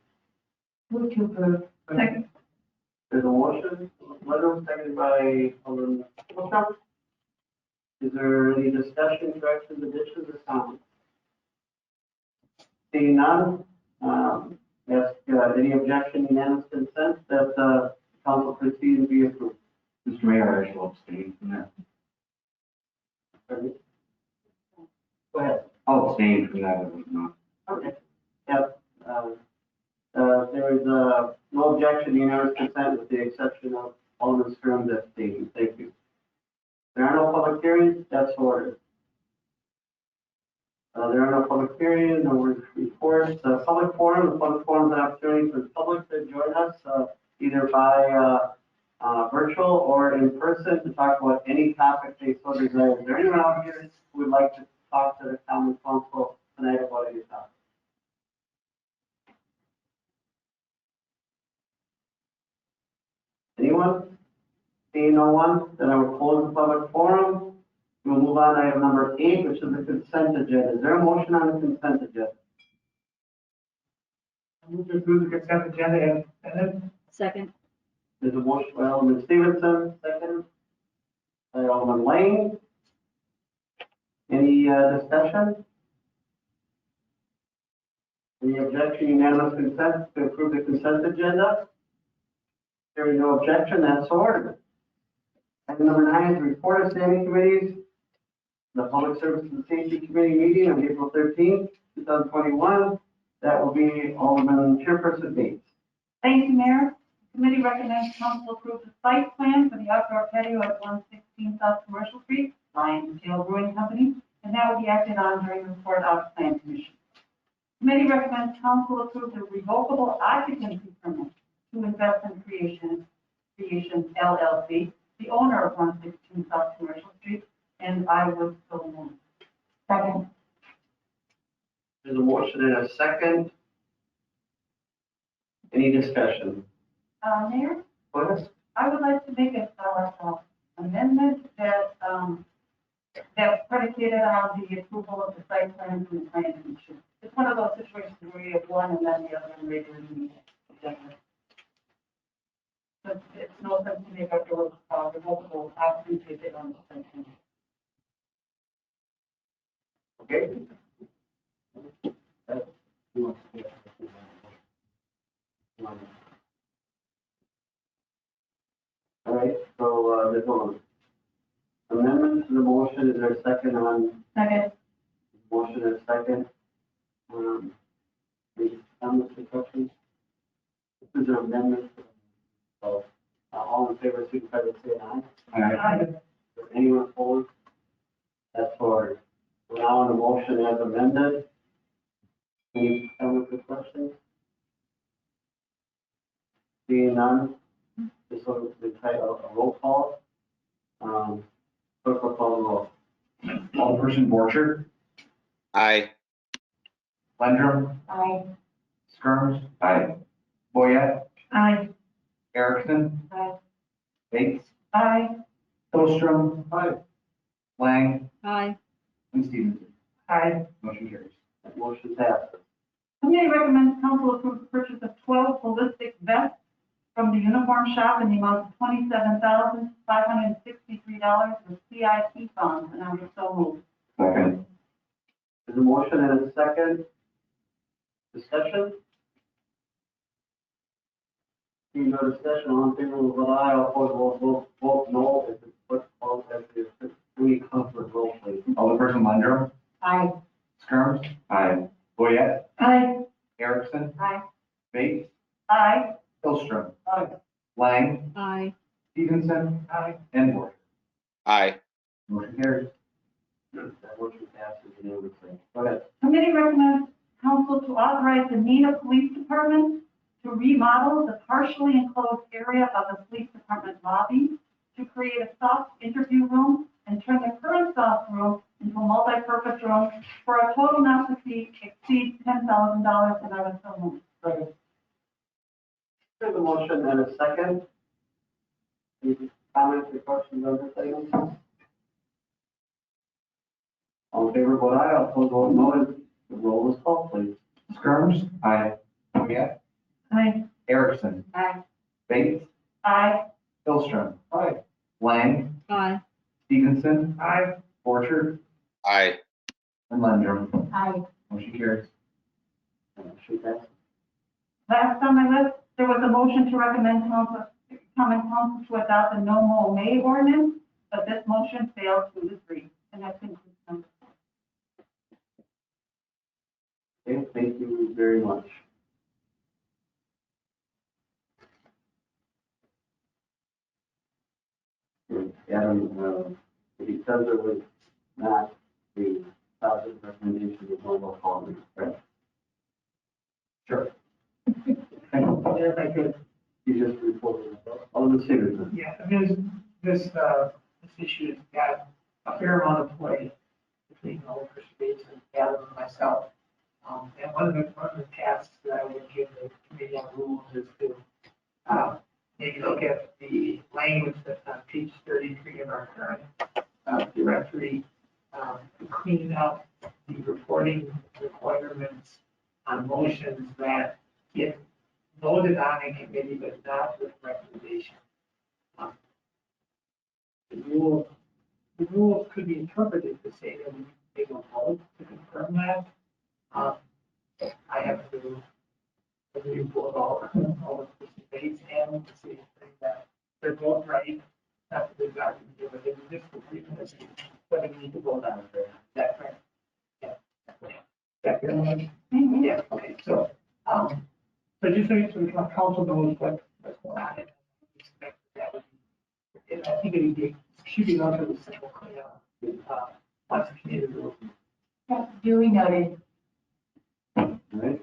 Move to approve. Second. There's a motion. Letter seconded by Alderman Wilcox. Is there any discussion, corrections, additions, or comments? Seeing none. Ask any objection, unanimous consent that council proceedings be approved. Mr. Mayor, I shall abstain from that. Pardon me? Go ahead. I'll abstain from that. I was not. Okay. Yep. There is no objection, unanimous consent with the exception of Alderman Skirms abstaining. Thank you. There are no public hearings. That's ordered. There are no public hearings, no reports. Public forum, the public forum is an opportunity for the public to join us either by virtual or in person to talk about any topic they so desire. Is there anyone out here who would like to talk to the common council tonight about any topic? Anyone? Seeing no one, then I will close the public forum. We'll move on to item number 8, which is the consent agenda. Is there a motion on the consent agenda? Move to approve the consent agenda and then Second. There's a motion by Alderman Stevenson, second by Alderman Lane. Any discussion? Any objection, unanimous consent to approve the consent agenda? Hearing no objection, that's ordered. Item number 9 is report of standing committees. The Public Service and Safety Committee meeting on April 13th, 2021. That will be Alderman Chairperson Bates. Thank you, Mayor. The committee recommends council approve the site plan for the outdoor patio at 116 South Commercial Street, Lions Tail Brewing Company, and that will be acted on during the report of Plan Commission. Committee recommends council approve the revocable occupancy permit to Investment Creations LLC, the owner of 116 South Commercial Street, and I would so move. Second. There's a motion and a second. Any discussion? Mayor, Please. I would like to make an amendment that, that's predicated on the approval of the site plan from the Plan Commission. It's one of those situations where you have one and then the other one later in the meeting. But it's no sense to make up the revocable occupancy bid on the site plan. Okay. All right, so there's one amendment to the motion. Is there a second on Second. motion and a second? Any comments or questions? This is an amendment. So all in favor, signify by saying aye. Aye. Is anyone opposed? That's ordered. We're now on the motion as amended. Any comments or questions? Seeing none, this will be titled a roll call. Clerk will call the roll. Alderperson Borchert, Aye. Landrum, Aye. Skirms. Aye. Boyette, Aye. Erickson, Aye. Bates, Aye. Hillstrom. Aye. Lang, Aye. and Stevenson. Aye. Motion carries. That motion passes. Committee recommends council approve the purchase of 12 ballistic vests from the uniform shop in the amount of $27,563 with CIP funds, and I would so move. Second. There's a motion and a second. Discussion? Seeing no discussion, all in favor will vote aye, all opposed will vote no. If the clerk calls as the three comfort roll, please. Alderperson Landrum, Aye. Skirms. Aye. Boyette, Aye. Erickson, Aye. Bates, Aye. Hillstrom. Aye. Lang, Aye. Stevenson. Aye. And Borchert. Aye. Motion carries. That motion passes unanimously. Go ahead. Committee recommends council to authorize the Neenah Police Department to remodel the partially enclosed area of the police department lobby to create a soft interview room and turn the current soft room into a multi-purpose room for a total not to exceed $10,000, and I would so move. Second. There's a motion and a second. Any comments or questions on this item? All in favor, vote aye. All opposed, vote no. The roll is called, please. Skirms. Aye. Boyette, Aye. Erickson, Aye. Bates, Aye. Hillstrom. Aye. Lang, Aye. Stevenson. Aye. Borchert, Aye. and Landrum. Aye. Motion carries. Motion passes. Last on my list, there was a motion to recommend common council to adopt a no mow May ordinance, but this motion failed 2-3, and that concludes number 4. Okay, thank you very much. Adam, because it was not the positive recommendation of the local colony, right? Sure. if I could, You just reported all the citizens. yeah, I mean, this issue has got a fair amount of play between Alderperson Bates and Adam and myself. And one of the tasks that I would give the committee on rules is to, maybe look at the language that's on page 33 of our current directory, to clean up the reporting requirements on motions that get voted on in committee, but not with recommendation. The rules could be interpreted to say that we take a vote to confirm that. I have to review all the debates and to see that they're both right. That's the exact, but there's a disagreement as to whether we need to vote on it or not. Is that correct? Yeah. That your motion? Yeah, okay, so, so just so the council knows what's going on. And I expect that would be, and I think it should be relatively simple, once the committee rules. Duly noted. All right.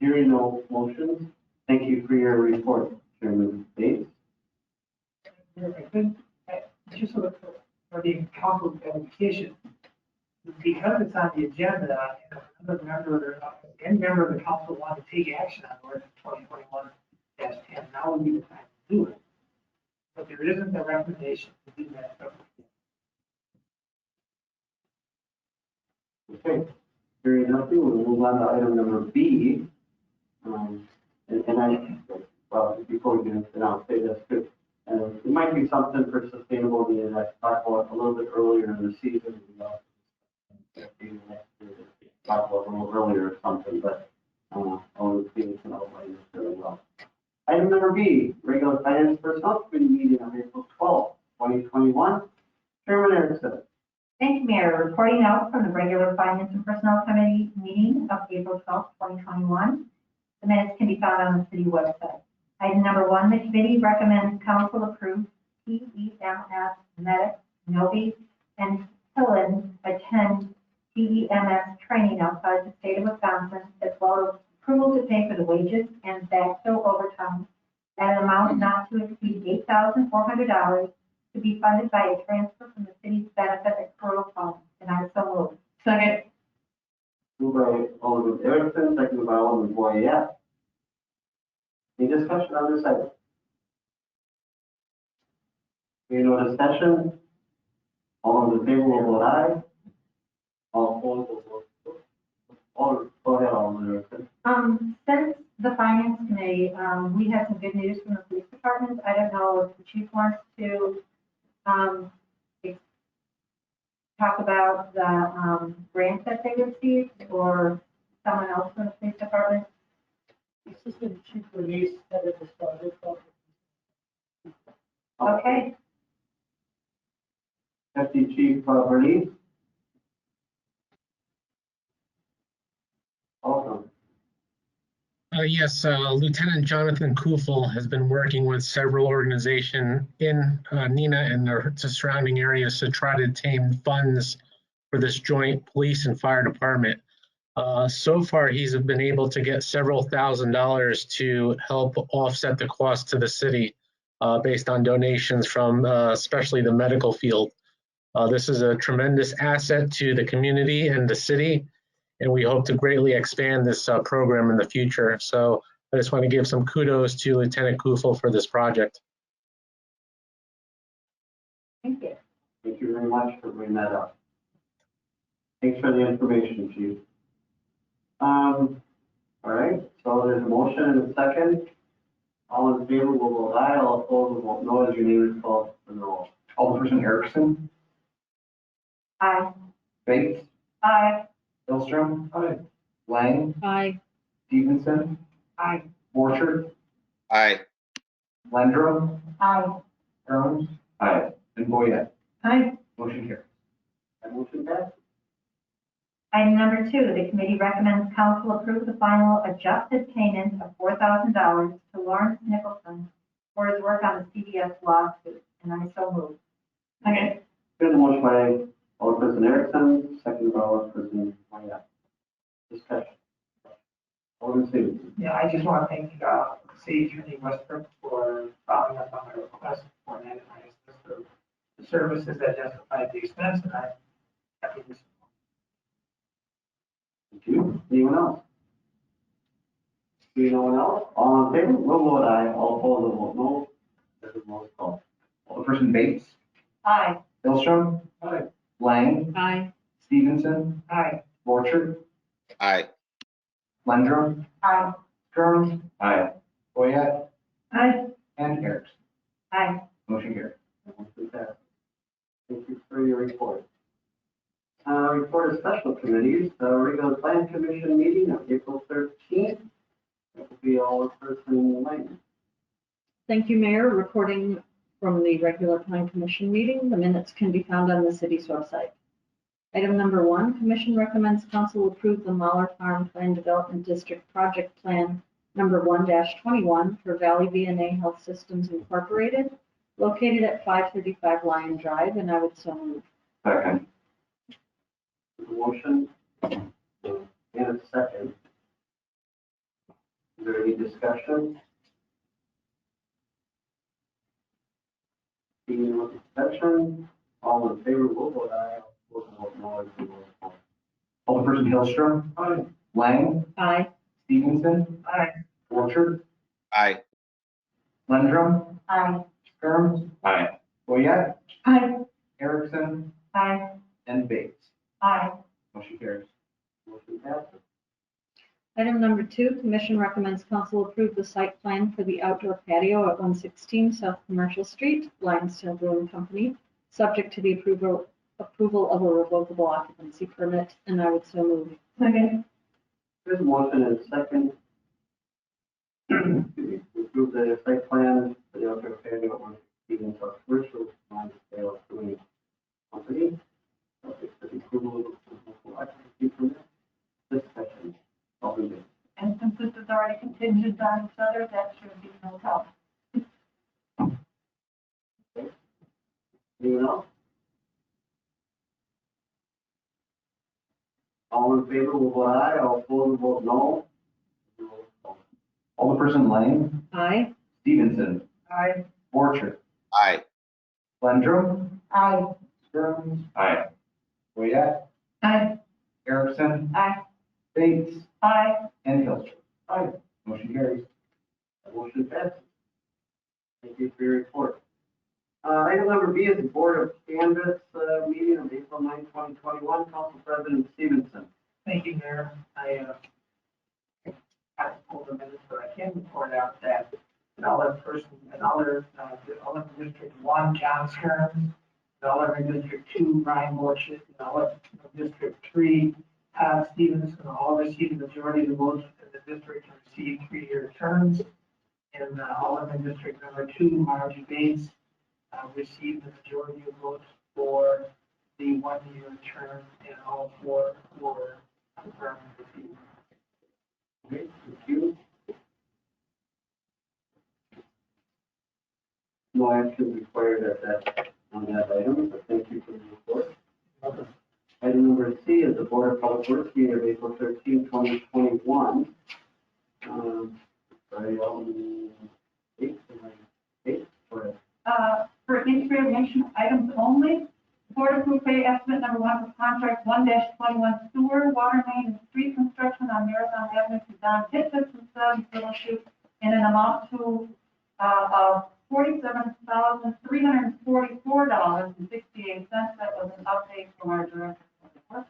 Hearing no motions, thank you for your report, Chairman Bates. I think, just so that for the council education, because it's on the agenda, and another member, any member of the council want to take action on ordinance 2021-10, now would be the time to do it. But there isn't a recommendation to do that. Okay, hearing nothing, we'll move on to item number B. Well, before we get into that, I'll say this too. It might be something for sustainable needs. I talked about a little bit earlier in the season. Maybe next year, talk about a little earlier or something, but I want to see if I can outline this really well. Item number B, regular finance personnel committee meeting on April 12th, 2021. Chairman Erickson. Thank you, Mayor. Reporting out from the regular Finance and Personnel Committee meeting of April 12th, 2021. The minutes can be found on the city website. Item number 1, the committee recommends council approve TEMS Medic, Novi, and Hillen attend TEMS training outside the state of Wisconsin, as well as approval to pay for the wages and backfill overtime at an amount not to exceed $8,400 to be funded by a transfer from the city's benefit accrual fund. And I so move. Second. Moved by Alderman Erickson, seconded by Alderman Boyer. Any discussion on this item? Hearing no discussion, all those in favor will vote aye. All opposed will vote. Go ahead, Alderman Erickson. Since the Finance Committee, we have some good news from the police department. I don't know if the chief wants to talk about the grant that they received, or someone else from the police department. Assistant Chief Bernice headed this project. Okay. Deputy Chief Bernice. Welcome. Yes, Lieutenant Jonathan Kufel has been working with several organizations in Neenah and the surrounding areas to try to obtain funds for this joint police and fire department. So far, he's been able to get several $1,000s to help offset the cost to the city based on donations from especially the medical field. This is a tremendous asset to the community and the city, and we hope to greatly expand this program in the future. So I just want to give some kudos to Lieutenant Kufel for this project. Thank you. Thank you very much for bringing that up. Thanks for the information, Chief. All right, so there's a motion and a second. All in favor will vote aye, all opposed will vote no, as your name is called for the roll. Alderperson Erickson, Aye. Bates, Aye. Hillstrom, Lang, Aye. Stevenson, Aye. Borchert, Aye. Landrum, Aye. Burns, and Boyette. Aye. Motion carries. That motion passed. Item number 2, the committee recommends council approve the final adjusted payment of $4,000 to Lawrence Nicholson for his work on the CDS lawsuit, and I so move. Okay. There's a motion by Alderperson Erickson, second by Alderperson Boyer. Discussion. Alderman Stevenson. Yeah, I just want to thank City Attorney Westbrook for following up on my request for that. And I asked for the services that justified the expense, and I'm happy to. Thank you. Anyone else? See no one else? All in favor will vote aye, all opposed will vote no. This is most called. Alderperson Bates, Aye. Hillstrom, Lang, Aye. Stevenson, Aye. Borchert, Aye. Landrum, Aye. Kearns, Aye. Boyette, Aye. and Erickson. Aye. Motion carries. Motion passes. Thank you for your report. Report of special committees, regular plan commission meeting of April 13th. That will be Alderperson Lang. Thank you, Mayor. Reporting from the regular plan commission meeting. The minutes can be found on the city's website. Item number 1, commission recommends council approve the Mahler Farm Plan Development District Project Plan number 1-21 for Valley VNA Health Systems Incorporated, located at 535 Lion Drive, and I would so move. Second. Motion and a second. Is there any discussion? Seeing no discussion, all in favor, will vote aye. Will vote no as the roll call. Alderperson Hillstrom. Aye. Lang, Aye. Stevenson. Aye. Orchard, Aye. Landrum, Aye. Kearns, Aye. Boyette, Aye. Erickson, Aye. and Bates. Aye. Motion carries. Motion passes. Item number 2, commission recommends council approve the site plan for the outdoor patio at 116 South Commercial Street, Lionstown Brewing Company, subject to the approval of a revocable occupancy permit, and I would so move. Second. There's a motion and a second. To approve the site plan for the outdoor patio at 116 South Commercial, Lionstown Brewing Company, subject to the approval of the occupancy permit. Discussion. All in favor? And since this is already contingent on each other, that should be no problem. Anyone else? All in favor will vote aye, all opposed will vote no. Alderperson Lang, Aye. Stevenson, Aye. Orchard, Aye. Landrum, Aye. Kearns, Aye. Boyette, Aye. Erickson, Aye. Bates, Aye. and Hillstrom. Aye. Motion carries. Motion passes. Thank you for your report. Item number B is the Board of Canvas meeting of April 9, 2021. Council President Stevenson. Thank you, Mayor. I pulled the minutes, but I can report out that another District 1, John Stearns, District 2, Ryan Borchett, District 3, Todd Stevens, all received the majority of the votes in the district to receive 3-year terms. And Alderman District number 2, Margie Bates, received the majority of votes for the 1-year term, and all 4 were confirmed. Okay, thank you. No action required on that item, but thank you for the report. Item number C is the Board of Public Works meeting of April 13, 2021. Sorry, Alderman Bates, go ahead. For information items only, Board approved pay estimate number 1 for contract 1-21 sewer, water main, and street construction on Marathon Avenue to Don Pitts and Sons Little Chute in an amount of $47,344.68. That was an update from our director of the work.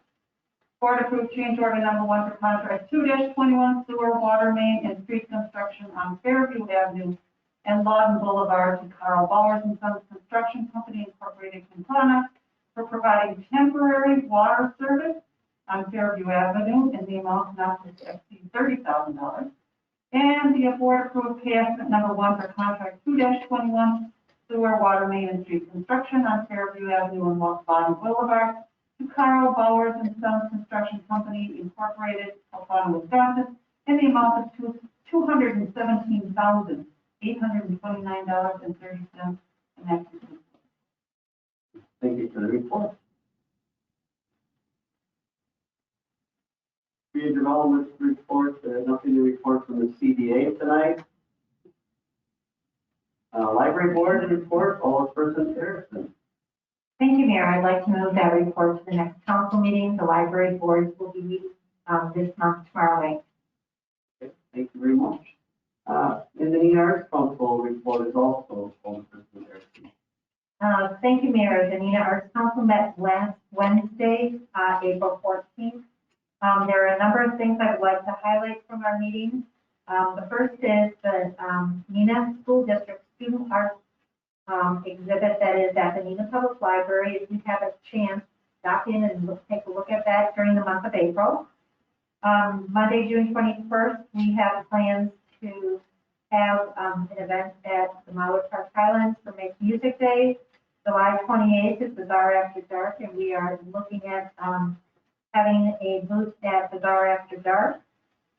Board approved change order number 1 for contract 2-21 sewer, water main, and street construction on Fairview Avenue and Lawton Boulevard to Carl Bowers and Sons Construction Company Incorporated, Quintana, for providing temporary water service on Fairview Avenue in the amount not to exceed $30,000. And the board approved pay estimate number 1 for contract 2-21 sewer, water main, and street construction on Fairview Avenue and Lawton Boulevard to Carl Bowers and Sons Construction Company Incorporated, Quintana, Wisconsin, in the amount of $217,829.30, and that's it. Thank you for the report. Redevelopment report, nothing to report from the CDA tonight. Library board report, Alderperson Erickson. Thank you, Mayor. I'd like to move that report to the next council meeting. The library boards will be meeting this month, tomorrow night. Okay, thank you very much. And the Neenah Arts Council report is also Alderperson Erickson. Thank you, Mayor. The Neenah Arts Council met last Wednesday, April 14th, There are a number of things I would like to highlight from our meeting. The first is the Neenah School District Student Art exhibit that is at the Neenah Public Library. If you have a chance, stop in and take a look at that during the month of April. Monday, June 21st, we have plans to have an event at the Mallard Park Highlands for Make Music Day. July 28th is Bazaar After Dark, and we are looking at having a booth at Bazaar After Dark.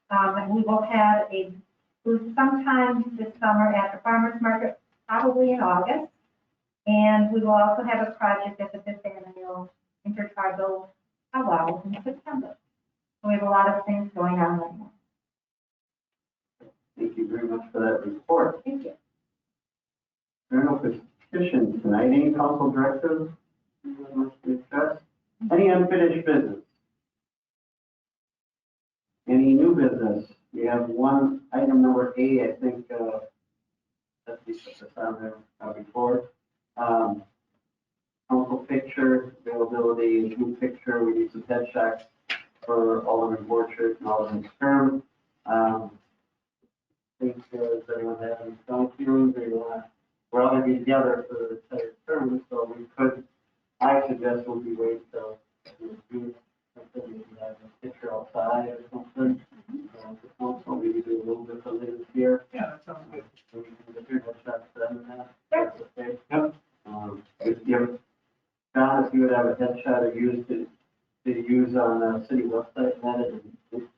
And we will have a booth sometime this summer at the Farmers Market, probably in August. And we will also have a project at the 5th Annual Intertribal Powwow in September. So we have a lot of things going on right now. Thank you very much for that report. Thank you. There are no petitions tonight. Any council directives you want to discuss? Any unfinished business? Any new business? We have one item number A, I think, that's the on there before. Council picture, availability, group picture, we need some headshots for Alderman Borchert and Alderman Sturm. I think does everyone have any strong feelings? We're all going to be together for the entire term, so we could, I suggest we wait till we do something, maybe have a picture outside or something. The council, maybe do a little bit of this year. Yeah, that sounds good. So we can get your headshots done and that. That's okay. Yep. John, if you would have a headshot to use on the city website, and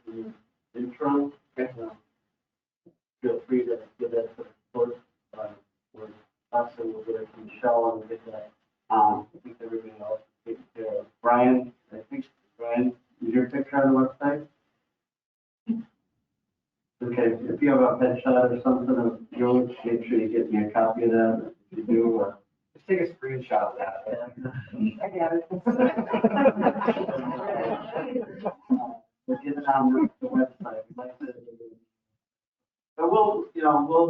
in intro, feel free to give that to the court, with us, and we'll get it from Michelle, and we'll get that, I think everybody else is taken care of. Brian, is your picture on the website? Okay, if you have a headshot or something of yours, make sure you get me a copy of that, if you do, Just take a screenshot of that. I got it. We'll get it on the website. We'd like to, but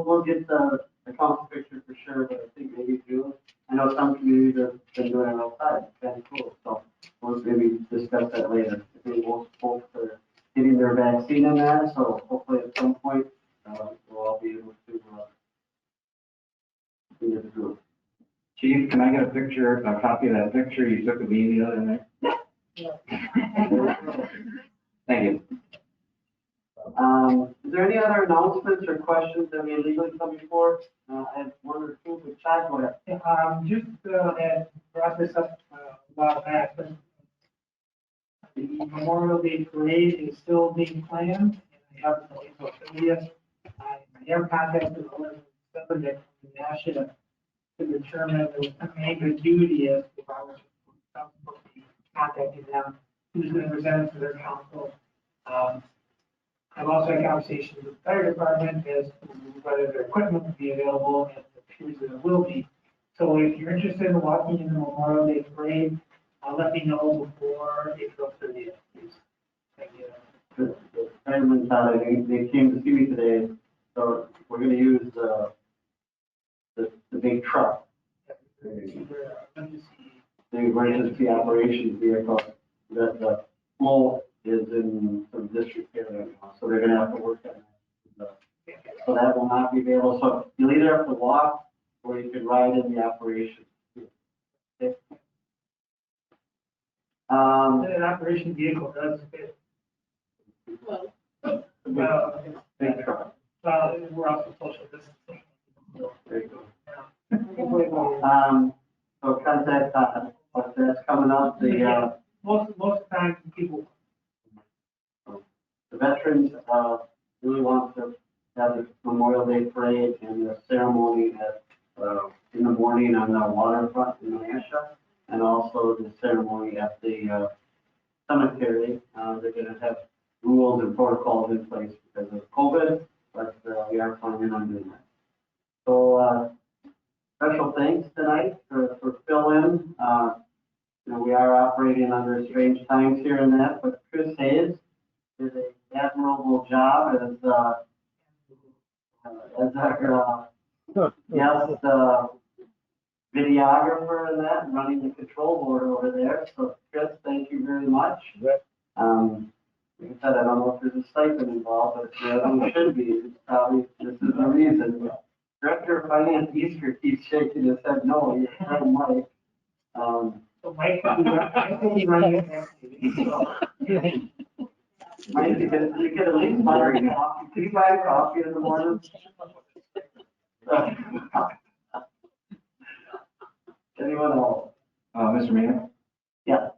we'll get the council picture for sure, but I think maybe June. I know some communities have been doing it outside. It's kind of cool. So we'll maybe discuss that later. I think most folks are getting their vaccine in that, so hopefully at some point we'll all be able to see this group. Chief, can I get a copy of that picture you took of me the other night? Thank you. Is there any other announcements or questions that we legally come before? I have one or two, but Chad, go ahead. Just had brought this up a while back, but the Memorial Day parade is still being planned, and I haven't been able to yet. I have contacted the subject from Nashua to determine the ambiguity as to how I'm supposed to be contacting them, who's going to present it to their council. I've also had conversations with the fire department as to whether their equipment will be available, and it appears that it will be. So if you're interested in walking in the Memorial Day parade, let me know before April 30th, please. Thank you. The firemen thought they came to see me today, so we're going to use the big truck. The emergency operations vehicle that the flow is in some district area now, so they're going to have to work on that. So that will not be available. So you'll either have to walk or you can ride in the operation. Okay. An operation vehicle does fit. Big truck. We're also social distancing. There you go. So contact, that's coming up, Most of the time, people. the veterans, really want to have the Memorial Day parade and the ceremony at, in the morning on the waterfront in Neenah, and also the ceremony at the, cemetery. They're gonna have rules and protocols in place because of COVID, but, we are planning on doing that. So, special thanks tonight for fill-in. We are operating under strange times here and that, but Chris Hayes did an admirable job as our guest videographer and that, running the control board over there. So Chris, thank you very much. Like I said, I don't know if there's a stipend involved, but there should be. It's probably, this is the reason. But Director of Finance Easter keeps shaking his head, no, you're not Mike. So Mike, I think he's running. Mike, you can at least buy coffee. Can you buy coffee in the morning? Anyone else? Mr. Mayor? Yeah.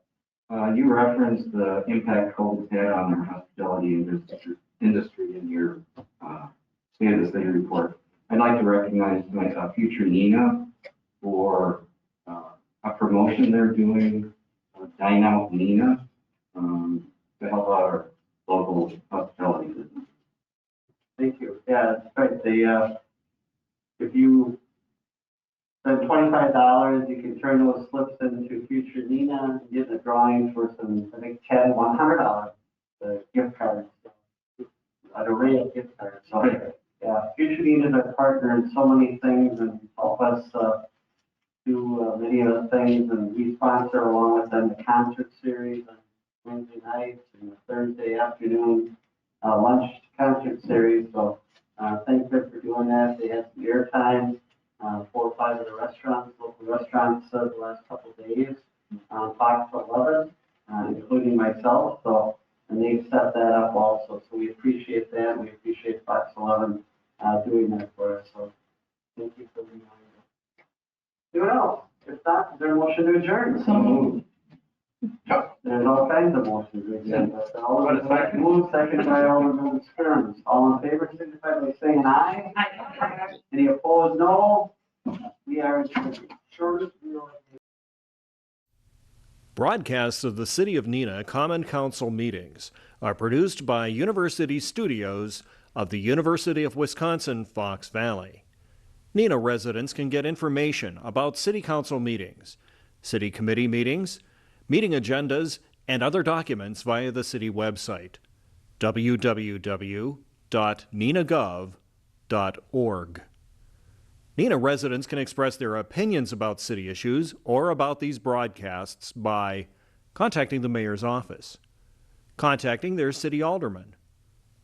You referenced the impact COVID's had on the hospitality industry in your State of the City report. I'd like to recognize my future Neenah for a promotion they're doing, Dine Out Neenah, to help out our local hospitality business. Thank you. Yeah, that's right. They, if you spend $25, you can turn those slips into future Neenah and get a drawing for some, I think, $100 gift cards, an array of gift cards. So, yeah, future Neenah is our partner in so many things and help us do many of the things. And we sponsor along with them the concert series on Wednesday nights and the Thursday afternoon lunch concert series. So thank them for doing that. They had some airtime. 4 or 5 of the restaurants, local restaurants, the last couple of days on Fox 11, including myself. So, and they've set that up also. So we appreciate that. We appreciate Fox 11 doing that for us. So thank you for reminding us. Anyone else? If not, is there a motion to adjourn? So moved. There's all kinds of motions. Move second by Alderman Stearns. All in favor, signify by saying aye. Aye. Any opposed, no. We are adjourned. Broadcasts of the City of Neenah Common Council meetings are produced by University Studios of the University of Wisconsin, Fox Valley. Neenah residents can get information about City Council meetings, City Committee meetings, meeting agendas, and other documents via the City website, www.neenahgov.org. Neenah residents can express their opinions about city issues or about these broadcasts by contacting the mayor's office, contacting their city alderman,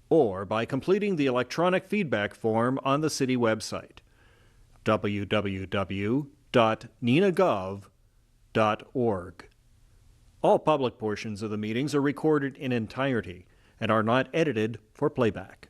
or by completing the electronic feedback form on the city website, www.neenahgov.org. All public portions of the meetings are recorded in entirety and are not edited for playback.